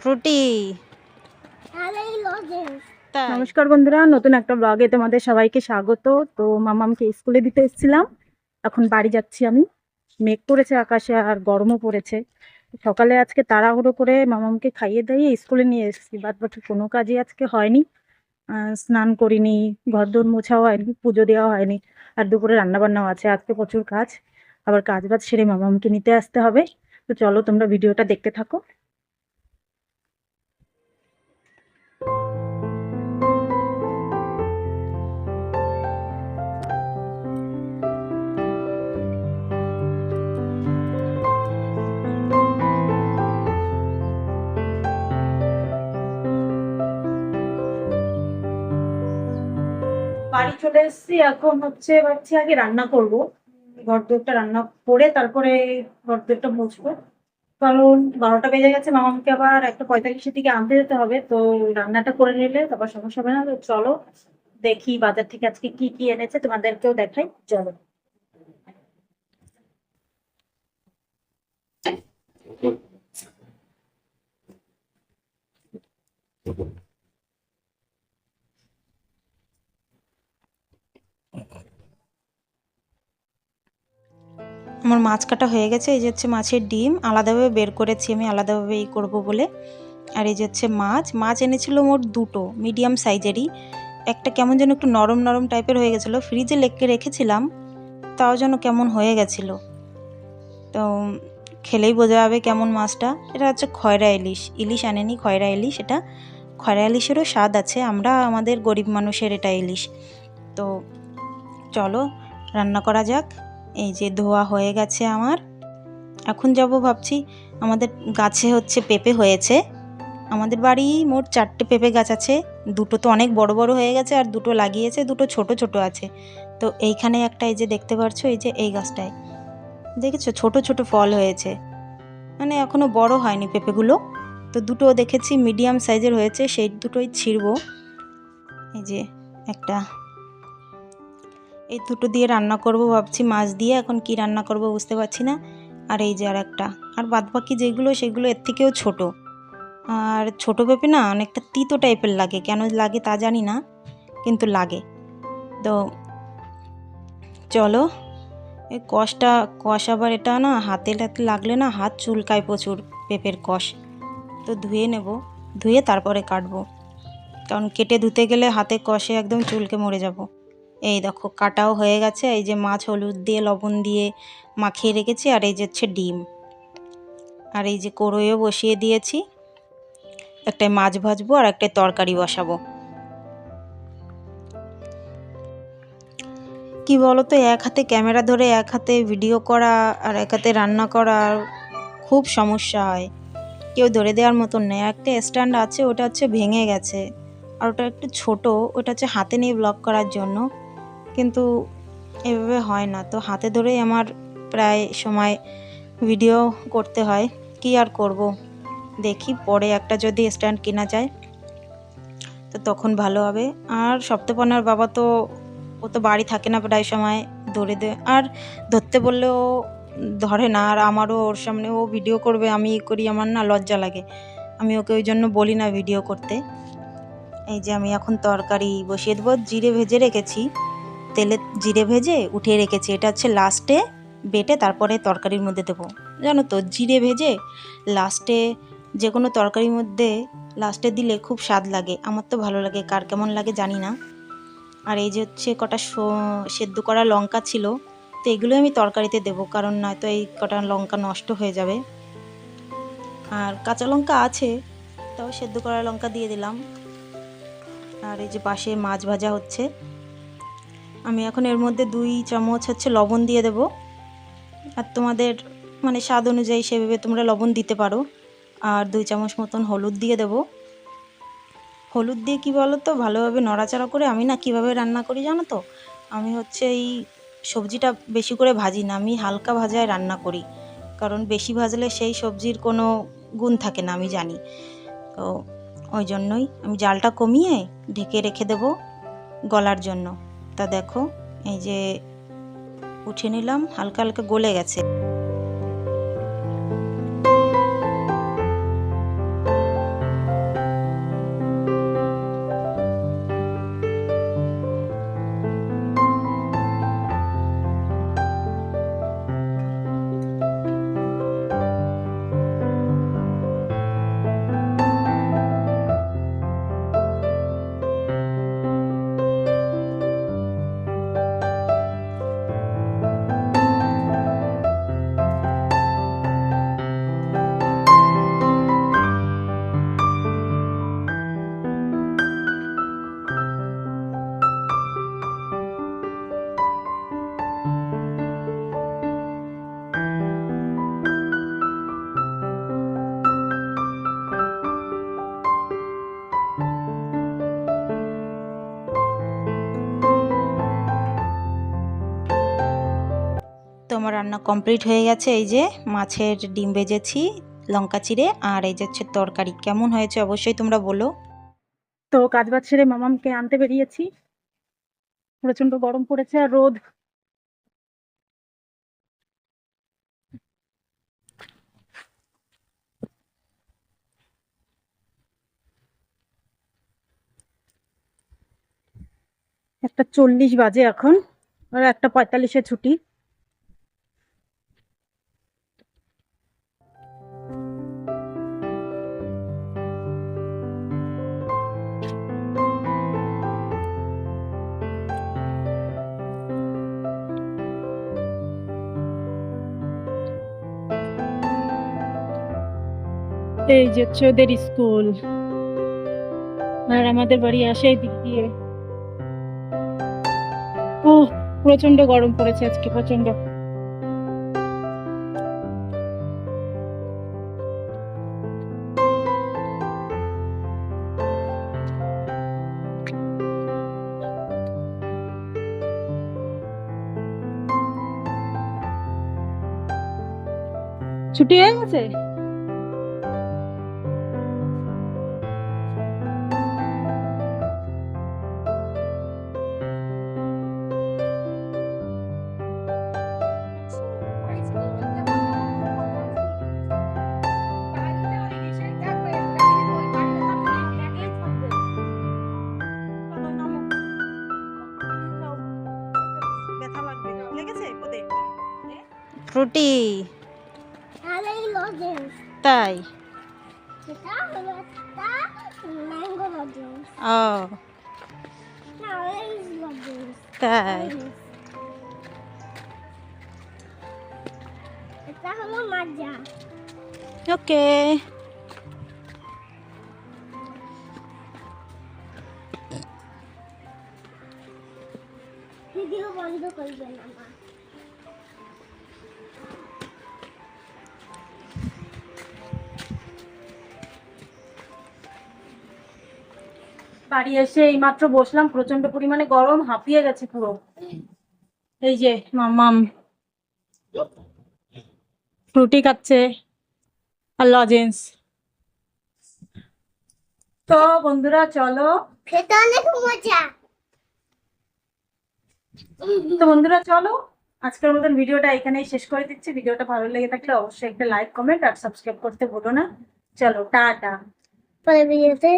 ফ্রুটি। নমস্কার বন্ধুরা, নতুন একটা ব্লগে তোমাদের সবাইকে স্বাগত। তো মামামকে স্কুলে দিতে এসেছিলাম, এখন বাড়ি যাচ্ছি আমি। মেঘ করেছে আকাশে আর গরমও পড়েছে। সকালে আজকে তাড়াহুড়ো করে মামামকে খাইয়ে দাইয়ে স্কুলে নিয়ে এসেছি, বাদ বাকি কোনো কাজই আজকে হয়নি। স্নান করিনি, ঘরদোর মোছাও হয়নি, পুজো দেওয়া হয়নি, আর দুপুরে রান্না বান্নাও আছে। আজকে প্রচুর কাজ, আবার কাজ বাজ সেরে মামামকে নিতে আসতে হবে। তো চলো তোমরা ভিডিওটা দেখতে থাকো। বাড়ি চলে এসেছি, এখন হচ্ছে ভাবছি আগে রান্না করব। ঘর দোরটা রান্না করে তারপরে ঘর দোরটা মুছবো, কারণ 12টা বেজে গেছে। মামাকে আবার 1:45-এর দিকে আনতে যেতে হবে, তো রান্নাটা করে নিলে তারপর সমস্যা হবে না। তো চলো দেখি বাজার থেকে আজকে কি কি এনেছে, তোমাদেরকেও দেখাই, চলো। আমার মাছ কাটা হয়ে গেছে। এই যে হচ্ছে মাছের ডিম, আলাদাভাবে বের করেছি আমি, আলাদাভাবে এই করবো বলে। আর এই যে হচ্ছে মাছ মাছ এনেছিল মোট দুটো, মিডিয়াম সাইজেরই। একটা কেমন যেন একটু নরম নরম টাইপের হয়ে গেছিলো, ফ্রিজে রেখেছিলাম, তাও যেন কেমন হয়ে গেছিলো। তো খেলেই বোঝা যাবে কেমন মাছটা। এটা হচ্ছে খয়রা ইলিশ, ইলিশ আনেনি, খয়রা ইলিশ। এটা খয়রা ইলিশেরও স্বাদ আছে, আমরা আমাদের গরিব মানুষের এটা ইলিশ। তো চলো রান্না করা যাক। এই যে ধোয়া হয়ে গেছে আমার, এখন যাব ভাবছি। আমাদের গাছে হচ্ছে পেঁপে হয়েছে, আমাদের বাড়ি মোট 4টে পেঁপে গাছ আছে। দুটো তো অনেক বড় বড় হয়ে গেছে, আর দুটো লাগিয়েছে, দুটো ছোট ছোট আছে। তো এইখানে একটা, এই যে দেখতে পাচ্ছ, এই যে এই গাছটায় দেখেছো ছোট ছোট ফল হয়েছে, মানে এখনো বড় হয়নি পেঁপেগুলো। তো দুটো দেখেছি মিডিয়াম সাইজের হয়েছে, সেই দুটোই ছিঁড়বো। এই যে একটা, এই দুটো দিয়ে রান্না করব ভাবছি, মাছ দিয়ে। এখন কি রান্না করব বুঝতে পারছি না। আর এই যে আর একটা, আর বাদবাকি যেগুলো সেগুলো এর থেকেও ছোট। আর ছোট পেঁপে না অনেকটা তিতো টাইপের লাগে, কেন লাগে তা জানি না, কিন্তু লাগে। তো চলো, এই কষ আবার এটা না হাতে লাগলে না হাত চুলকায় প্রচুর, পেঁপের কষ। তো ধুয়ে নেব, ধুয়ে তারপরে কাটবো, কারণ কেটে ধুতে গেলে হাতে কষে একদম চুলকে মরে যাব। এই দেখো কাটাও হয়ে গেছে। এই যে মাছ হলুদ দিয়ে লবণ দিয়ে মাখিয়ে রেখেছি, আর এই যে হচ্ছে ডিম, আর এই যে কড়ইও বসিয়ে দিয়েছি। একটাই মাছ ভাজবো আর একটাই তরকারি বসাবো। কি বলো তো, এক হাতে ক্যামেরা ধরে এক হাতে ভিডিও করা আর এক হাতে রান্না করা খুব সমস্যা হয়। কেউ ধরে দেওয়ার মতন নেই। একটা স্ট্যান্ড আছে, ওটা হচ্ছে ভেঙে গেছে, আর ওটা একটু ছোট, ওটা হচ্ছে হাতে নিয়ে ব্লগ করার জন্য, কিন্তু এভাবে হয় না। তো হাতে ধরেই আমার প্রায় সময় ভিডিও করতে হয়, কি আর করব। দেখি পরে একটা যদি স্ট্যান্ড কেনা যায় তো তখন ভালো হবে। আর সপ্তপর্ণার বাবা তো, ও তো বাড়ি থাকে না প্রায় সময়, আর ধরতে বললেও ধরে না। আর আমারও ওর সামনে ও ভিডিও করবে, আমি করি, আমার না লজ্জা লাগে, আমি ওকে ওই জন্য বলি না ভিডিও করতে। এই যে আমি এখন তরকারি বসিয়ে দেবো, জিরে ভেজে রেখেছি, তেলে জিরে ভেজে উঠিয়ে রেখেছি। এটা হচ্ছে লাস্টে বেটে তারপরে তরকারির মধ্যে দেবো। জানো তো, জিরে ভেজে লাস্টে যে কোনো তরকারির মধ্যে লাস্টে দিলে খুব স্বাদ লাগে, আমার তো ভালো লাগে, কার কেমন লাগে জানি না। আর এই যে হচ্ছে কটা সেদ্ধ করা লঙ্কা ছিল, তো এগুলো আমি তরকারিতে দেবো, কারণ নয়তো এই কটা লঙ্কা নষ্ট হয়ে যাবে। আর কাঁচা লঙ্কা আছে, তাও সেদ্ধ করা লঙ্কা দিয়ে দিলাম। আর এই যে পাশে মাছ ভাজা হচ্ছে, আমি এখন এর মধ্যে 2 চামচ হচ্ছে লবণ দিয়ে দেব। আর তোমাদের মানে স্বাদ অনুযায়ী সেভাবে তোমরা লবণ দিতে পারো। আর 2 চামচ মতন হলুদ দিয়ে দেব। হলুদ দিয়ে কি বলো তো, ভালোভাবে নড়াচড়া করে, আমি না কীভাবে রান্না করি জানো তো, আমি হচ্ছে এই সবজিটা বেশি করে ভাজি না, আমি হালকা ভাজায় রান্না করি, কারণ বেশি ভাজলে সেই সবজির কোনো গুণ থাকে না, আমি জানি। তো ওই জন্যই আমি জালটা কমিয়ে ঢেকে রেখে দেব গলার জন্য। তা দেখো, এই যে উঠে নিলাম, হালকা হালকা গলে গেছে। আমার রান্না কমপ্লিট হয়ে গেছে। এই যে মাছের ডিম ভেজেছি লঙ্কা চিড়ে, আর এই যে হচ্ছে তরকারি। কেমন হয়েছে অবশ্যই তোমরা বলো। তো কাজ বাজ সেরে মামামকে আনতে বেরিয়েছি। প্রচন্ড গরম পড়েছে আর রোদ। একটা 40 বাজে এখন, আর 1:45-এ ছুটি। এই যে হচ্ছে ওদের স্কুল, আর আমাদের বাড়ি আসে এই দিক দিয়ে। ও, প্রচন্ড গরম পড়েছে আজকে, প্রচন্ড। ছুটি হয়ে গেছে। ফ্রুটি তাই? ও তাই, ওকে। ভিডিও বন্ধ করবেন আমার। বাড়ি এসে এইমাত্র বসলাম, প্রচন্ড পরিমাণে গরম, হাঁপিয়ে গেছে পুরো। এই যে মামাম ফ্রুটি খাচ্ছে আর লজেন্স। তো বন্ধুরা চলো, খেতে অনেক মজা। আজকের মতন ভিডিওটা এখানেই শেষ করে দিচ্ছি। ভিডিওটা ভালো লেগে থাকলে অবশ্যই একটা লাইক, কমেন্ট আর সাবস্ক্রাইব করতে ভুলো না। চলো টাটা। পরে ভিডিওতে